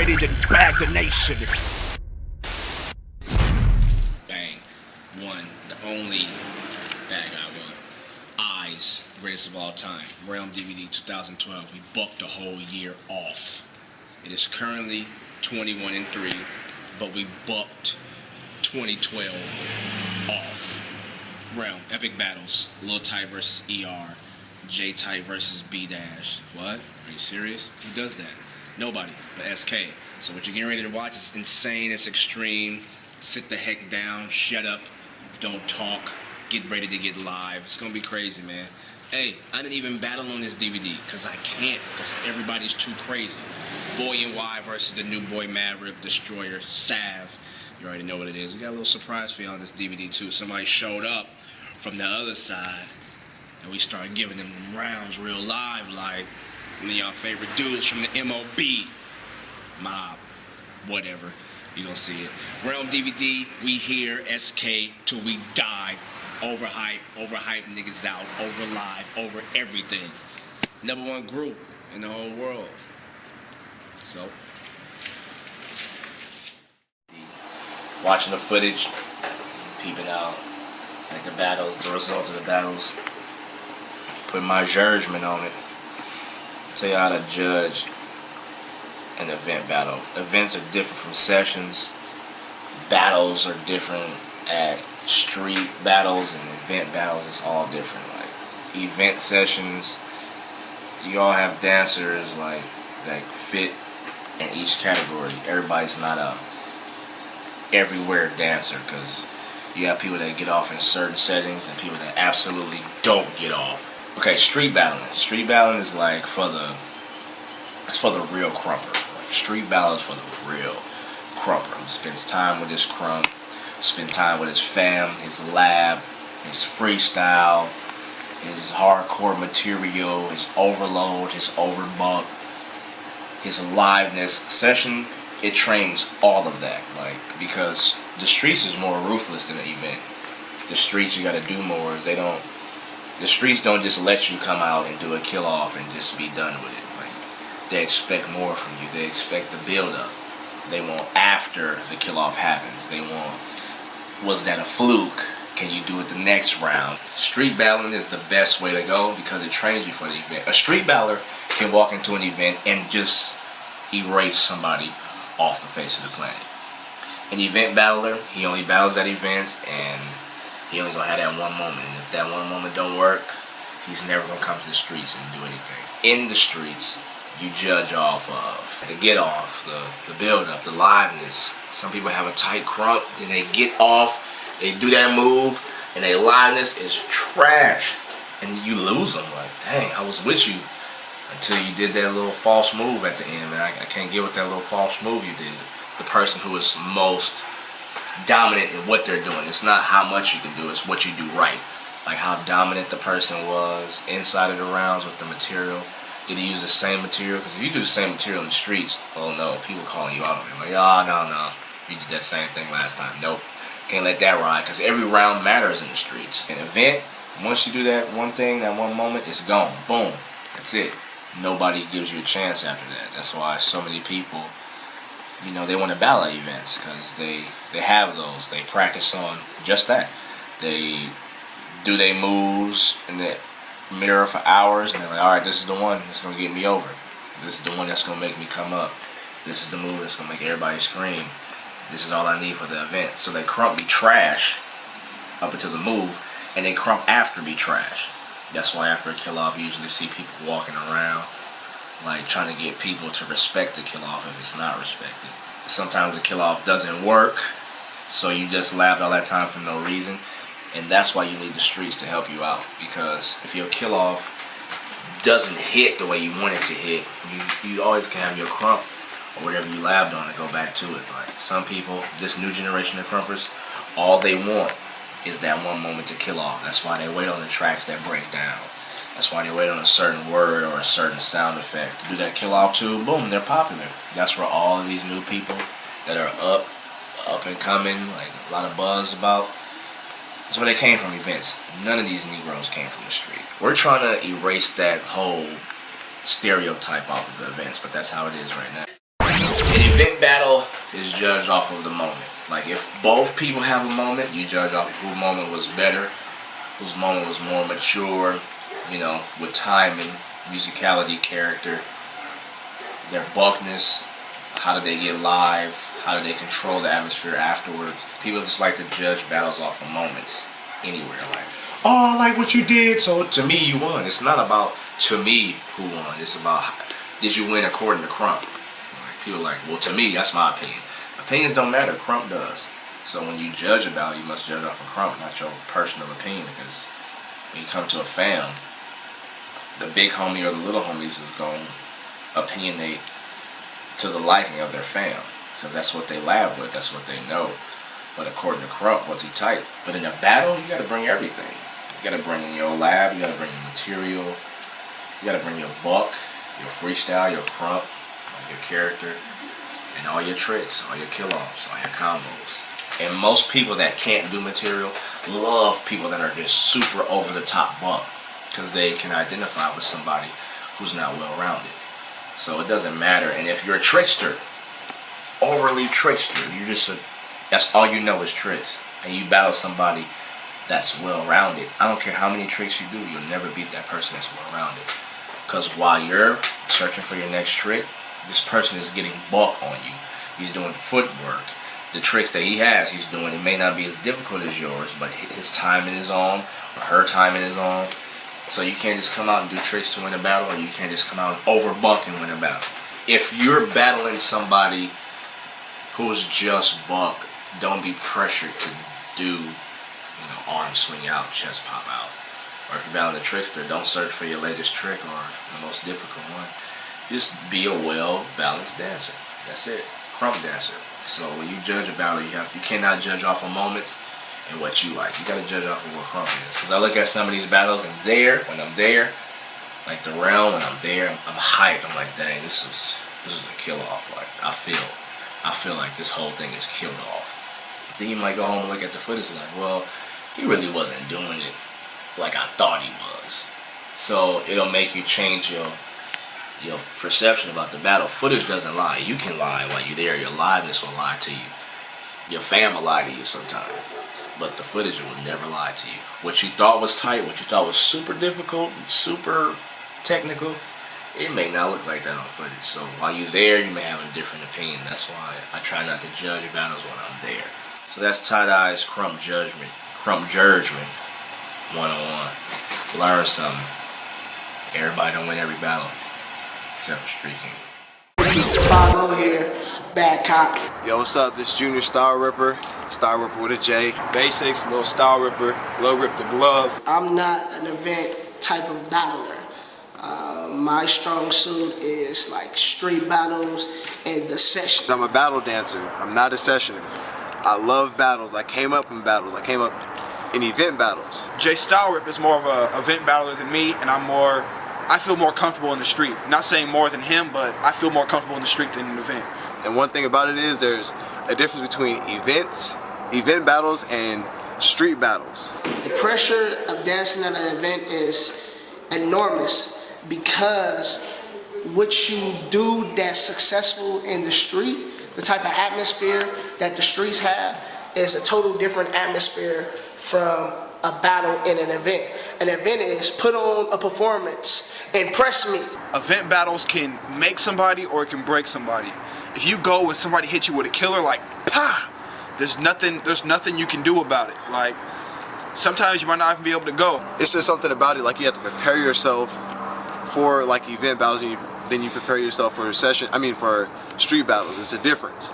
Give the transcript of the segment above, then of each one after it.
ready to bag the nation. Bang. One, the only bad guy one. Eyez, greatest of all time. Realm DVD 2012. We booked the whole year off. It is currently 21-3, but we booked 2012 off. Realm, epic battles. Lil Tight versus ER. J Tight versus B Dash. What? Are you serious? Who does that? Nobody but SK. So what you're getting ready to watch is insane, it's extreme. Sit the heck down, shut up, don't talk, get ready to get live. It's gonna be crazy, man. Hey, I didn't even battle on this DVD because I can't, because everybody's too crazy. Boy and Y versus the new boy Mad Destroyer, Sav. You already know what it is. We got a little surprise for you on this DVD too. Somebody showed up from the other side and we started giving them rounds real live, like one of y'all favorite dudes from the MOB, Mob, whatever. You don't see it. Realm DVD, we here, SK, till we die. Overhype niggas out, over live, over everything. #1 group in the whole world. So, watching the footage, peeping out, like the battles, the result of the battles, put my judgment on it. Tell you how to judge an event battle. Events are different from sessions. Battles are different at street battles, and event battles is all different. Like event sessions, you all have dancers like that fit in each category. Everybody's not a everywhere dancer, because you have people that get off in certain settings and people that absolutely don't get off. Okay, street battling. Street battling is like it's for the real crumper. Like, street battle is for the real crumper who spends time with his crump, spend time with his fam, his lab, his freestyle, his hardcore material, his overload, his overbuck, his liveness. Session, it trains all of that, like, because the streets is more ruthless than an event. The streets, you gotta do more. The streets don't just let you come out and do a kill off and just be done with it. Like, they expect more from you. They expect the build up. They want after the kill off happens. They want, was that a fluke? Can you do it the next round? Street battling is the best way to go because it trains you for the event. A street battler can walk into an event and just erase somebody off the face of the planet. An event battler, he only battles at events, and he only gonna have that one moment. And if that one moment don't work, he's never gonna come to the streets and do anything. In the streets, you judge off of the get off, the build up, the liveness. Some people have a tight crump, then they get off, they do that move, and their liveness is trash. And you lose them. Like, dang, I was with you until you did that little false move at the end, man. I can't get with that little false move you did. The person who is most dominant in what they're doing. It's not how much you can do, it's what you do right. Like how dominant the person was inside of the rounds with the material. Did he use the same material? Because if you do the same material in the streets, oh no, people calling you out on it. Like, oh, no, you did that same thing last time. Nope, can't let that ride, because every round matters in the streets. An event, once you do that one thing, that one moment, it's gone. Boom, that's it. Nobody gives you a chance after that. That's why so many people, you know, they want to battle at events, because they have those. They practice on just that. They do their moves in the mirror for hours, and they're like, alright, this is the one that's going to get me over. This is the one that's going to make me come up. This is the move that's going to make everybody scream. This is all I need for the event. So they crump be trash up until the move, and they crump after be trash. That's why after a kill off, you usually see people walking around like trying to get people to respect the kill off if it's not respected. Sometimes the kill off doesn't work, so you just laughed all that time for no reason. And that's why you need the streets to help you out, because if your kill off doesn't hit the way you want it to hit, you always can have your crump or whatever you labbed on and go back to it. Like some people, this new generation of crumpers, all they want is that one moment to kill off. That's why they wait on the tracks that break down. That's why they wait on a certain word or a certain sound effect to do that kill off too. Boom, they're popular. That's where all of these new people that are up and coming, like a lot of buzz about, that's where they came from, events. None of these Negroes came from the street. We're trying to erase that whole stereotype off of the events, but that's how it is right now. An event battle is judged off of the moment. Like if both people have a moment, you judge off of whose moment was better, whose moment was more mature, you know, with timing, musicality, character, their buckness, how did they get live, how did they control the atmosphere afterwards. People just like to judge battles off of moments anywhere. Like, oh, I like what you did, so to me you won. It's not about to me who won. It's about did you win according to Crump. Like, people are like, well, to me, that's my opinion. Opinions don't matter, Crump does. So when you judge a battle, you must judge off of Crump, not your personal opinion, because when you come to a fam, the big homie or the little homies is going to opinionate to the liking of their fam, because that's what they lab with, that's what they know. But according to Crump, was he tight? But in a battle, you got to bring everything. You got to bring in your lab, you got to bring your material, you got to bring your buck, your freestyle, your Crump, your character, and all your tricks, all your kill-offs, all your combos. And most people that can't do material love people that are just super over-the-top buck, because they can identify with somebody who's not well-rounded. So it doesn't matter. And if you're a trickster, overly trickster, you're just that's all you know is tricks, and you battle somebody that's well-rounded, I don't care how many tricks you do, you'll never beat that person that's well-rounded. Because while you're searching for your next trick, this person is getting buck on you. He's doing footwork. The tricks that he has, he's doing. It may not be as difficult as yours, but his timing is on, or her timing is on. So you can't just come out and do tricks to win a battle, or you can't just come out and overbuck and win a battle. If you're battling somebody who's just buck, don't be pressured to do, you know, arm swing out, chest pop out. Or if you're battling a trickster, don't search for your latest trick or the most difficult one. Just be a well-balanced dancer. That's it. Crump dancer. So when you judge a battle, you cannot judge off of moments and what you like. You gotta judge off of what Crump is. Because I look at some of these battles and when I'm there, like the round when I'm there, I'm hyped. I'm like, dang, this is a kill off. Like I feel like this whole thing is killed off. Then you might go home and look at the footage and like, well, he really wasn't doing it like I thought he was. So it'll make you change your perception about the battle. Footage doesn't lie. You can lie while you're there. Your liveness will lie to you. Your fam will lie to you sometimes. But the footage will never lie to you. What you thought was tight, what you thought was super difficult, super technical, it may not look like that on footage. So while you're there, you may have a different opinion. That's why I try not to judge battles when I'm there. So that's Tight Eyez Crump Judgment 101. Learn something. Everybody don't win every battle. Except for Street King. 5-0 here, bad cop. Yo, what's up? This Junior Style Ripper with a J. Basix, little Style Ripper, Lil Rip the Glove. I'm not an event type of battler. My strong suit is like street battles and the session. I'm a battle dancer. I'm not a sessioner. I love battles. I came up in battles. I came up in event battles. J Style Rip is more of an event battler than me, and I feel more comfortable in the street. Not saying more than him, but I feel more comfortable in the street than an event. And one thing about it is there's a difference between event battles, and street battles. The pressure of dancing at an event is enormous because what you do that's successful in the street, the type of atmosphere that the streets have, is a total different atmosphere from a battle in an event. An event is put on a performance, impress me. Event battles can make somebody or it can break somebody. If you go and somebody hits you with a killer, like, pah, there's nothing you can do about it. Like, sometimes you might not even be able to go. It's just something about it, like you have to prepare yourself for like event battles, and then you prepare yourself for for street battles. It's a difference.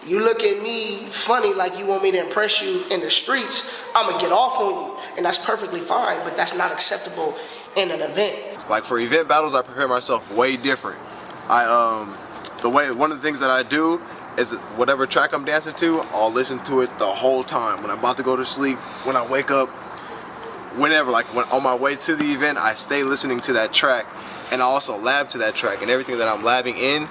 You look at me funny like you want me to impress you in the streets, I'm gonna get off on you, and that's perfectly fine, but that's not acceptable in an event. Like for event battles, I prepare myself way different. One of the things that I do is that whatever track I'm dancing to, I'll listen to it the whole time. When I'm about to go to sleep, when I wake up, whenever, like when on my way to the event, I stay listening to that track, and I also lab to that track, and everything that I'm labbing in,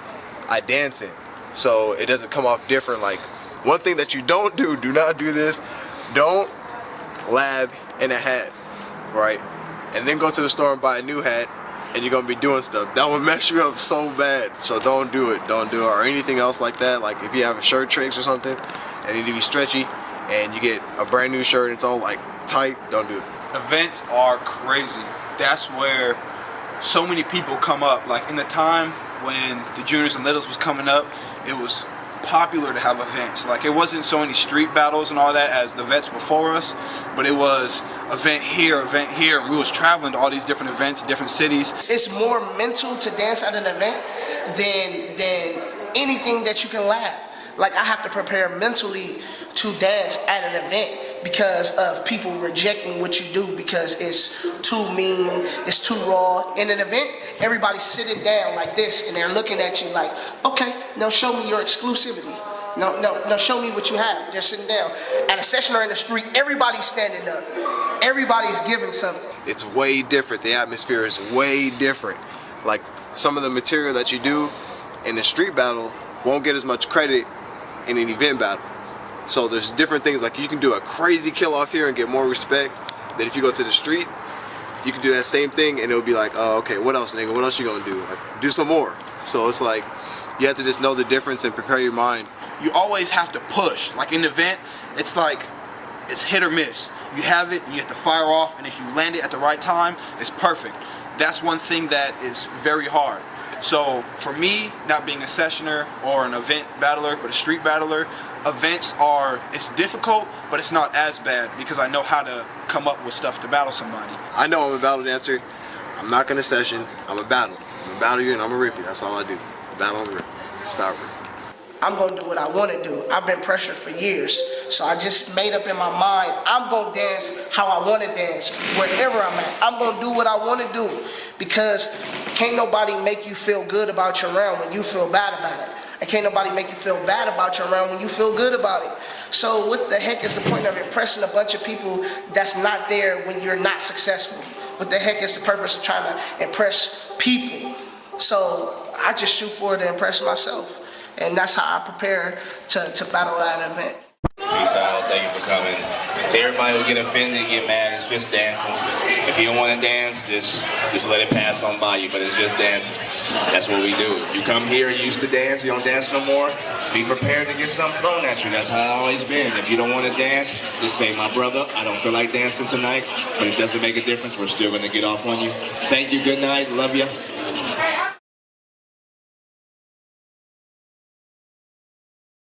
I dance in. So it doesn't come off different. Like, one thing that you don't do not do this, don't lab in a hat, right? And then go to the store and buy a new hat and you're gonna be doing stuff that will mess you up so bad. So don't do it, or anything else like that. Like if you have a shirt tricks or something and need to be stretchy, and you get a brand new shirt and it's all like tight, don't do it. Events are crazy. That's where so many people come up. Like in the time when the juniors and littles was coming up, it was popular to have events. Like it wasn't so many street battles and all that as the vets before us, but it was event here, and we was traveling to all these different events, different cities. It's more mental to dance at an event than anything that you can laugh. Like I have to prepare mentally to dance at an event because of people rejecting what you do because it's too mean, it's too raw. In an event, everybody's sitting down like this and they're looking at you like, okay, now show me your exclusivity. No, show me what you have. They're sitting down. At a session or in the street, everybody's standing up. Everybody's giving something. It's way different. The atmosphere is way different. Like some of the material that you do in a street battle won't get as much credit in an event battle. So there's different things, like you can do a crazy kill off here and get more respect than if you go to the street. You can do that same thing and it'll be like, oh, okay, what else, nigga? What else you gonna do? Like, do some more. So it's like, you have to just know the difference and prepare your mind. You always have to push. Like in an event, it's like, it's hit or miss. You have it, and you have to fire off, and if you land it at the right time, it's perfect. That's one thing that is very hard. So for me, not being a sessioner or an event battler, but a street battler, events are, it's difficult, but it's not as bad because I know how to come up with stuff to battle somebody. I know I'm a battle dancer. I'm not gonna session. I'm a battle. I'm gonna battle you and I'm gonna rip you. That's all I do. Battle and rip. Stop rip. I'm gonna do what I wanna do. I've been pressured for years. So I just made up in my mind, I'm gonna dance how I wanna dance, wherever I'm at. I'm gonna do what I wanna do because can't nobody make you feel good about your round when you feel bad about it. And can't nobody make you feel bad about your round when you feel good about it. So what the heck is the point of impressing a bunch of people that's not there when you're not successful? What the heck is the purpose of trying to impress people? So I just shoot for it to impress myself. And that's how I prepare to battle that event. Peace out, thank you for coming. To everybody who get offended, get mad, it's just dancing. If you don't want to dance, just let it pass on by you, but it's just dancing. That's what we do. You come here, you used to dance, you don't dance no more, be prepared to get something thrown at you. That's how it's always been. If you don't want to dance, just say, my brother, I don't feel like dancing tonight, but it doesn't make a difference. We're still going to get off on you. Thank you, good night, love you.